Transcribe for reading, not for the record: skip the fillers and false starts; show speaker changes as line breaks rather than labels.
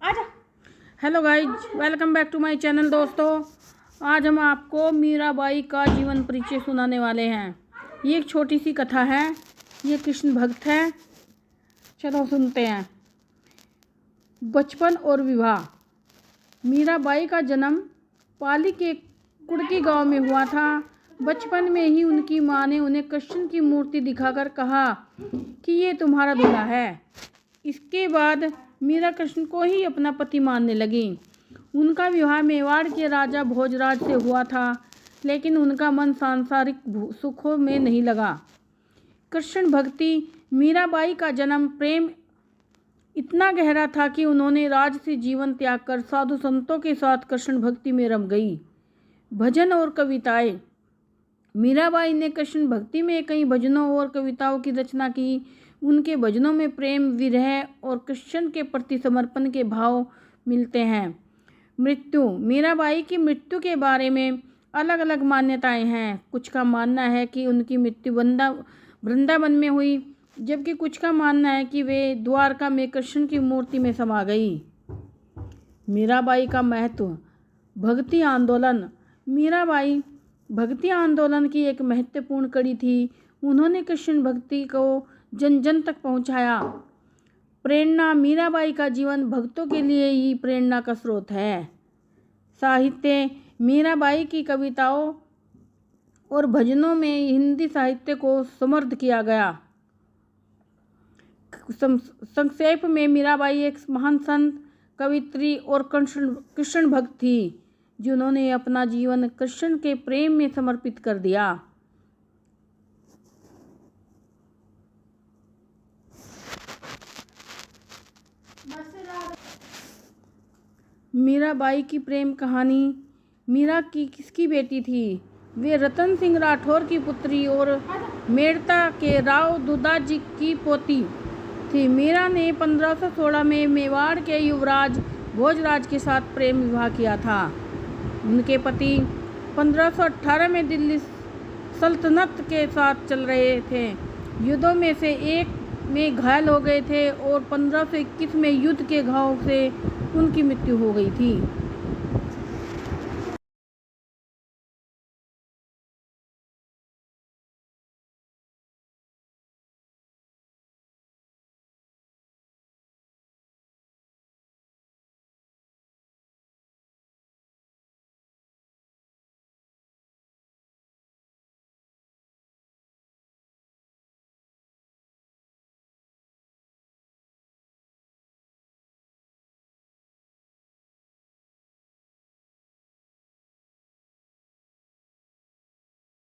आजा।
Hello guys, welcome back to my channel. दोस्तों, आज हम आपको मीराबाई का जीवन परिचय सुनाने वाले हैं। ये एक छोटी सी कथा है। ये कृष्ण भक्त है। चलो सुनते हैं। बचपन और विवाह। मीराबाई का जन्म पाली के कुड़की गांव में हुआ था। बचपन में ही उनकी माँ ने उन्हें कृष्ण की मूर्ति दिखाकर कहा कि ये तुम्हारा दूल्हा है। इसके बाद मीरा कृष्ण को ही अपना पति मानने लगी। उनका विवाह मेवाड़ के राजा भोजराज से हुआ था, लेकिन उनका मन सांसारिक सुखों में नहीं लगा। कृष्ण भक्ति। मीराबाई का जन्म प्रेम इतना गहरा था कि उन्होंने राज से जीवन त्याग कर साधु संतों के साथ कृष्ण भक्ति में रम गई। भजन और कविताएं। मीराबाई ने कृष्ण भक्ति में कई भजनों और कविताओं की रचना की। उनके भजनों में प्रेम, विरह और कृष्ण के प्रति समर्पण के भाव मिलते हैं। मृत्यु। मीराबाई की मृत्यु के बारे में अलग अलग मान्यताएं हैं। कुछ का मानना है कि उनकी मृत्यु वृंदावन में हुई, जबकि कुछ का मानना है कि वे द्वारका में कृष्ण की मूर्ति में समा गई। मीराबाई का महत्व। भक्ति आंदोलन। मीराबाई भक्ति आंदोलन की एक महत्वपूर्ण कड़ी थी। उन्होंने कृष्ण भक्ति को जन जन तक पहुंचाया। प्रेरणा। मीराबाई का जीवन भक्तों के लिए ही प्रेरणा का स्रोत है। साहित्य। मीराबाई की कविताओं और भजनों में हिंदी साहित्य को समृद्ध किया गया। संक्षेप में, मीराबाई एक महान संत, कवित्री और कृष्ण भक्त थी, जिन्होंने अपना जीवन कृष्ण के प्रेम में समर्पित कर दिया। मीराबाई की प्रेम कहानी। मीरा की किसकी बेटी थी? वे रतन सिंह राठौर की पुत्री और मेड़ता के राव दुदाजी की पोती थी। मीरा ने 1516 में मेवाड़ के युवराज भोजराज के साथ प्रेम विवाह किया था। उनके पति 1518 में दिल्ली सल्तनत के साथ चल रहे थे। युद्धों में से एक में घायल हो गए थे और 1521 में युद्ध के घाव से उनकी मृत्यु हो गई थी।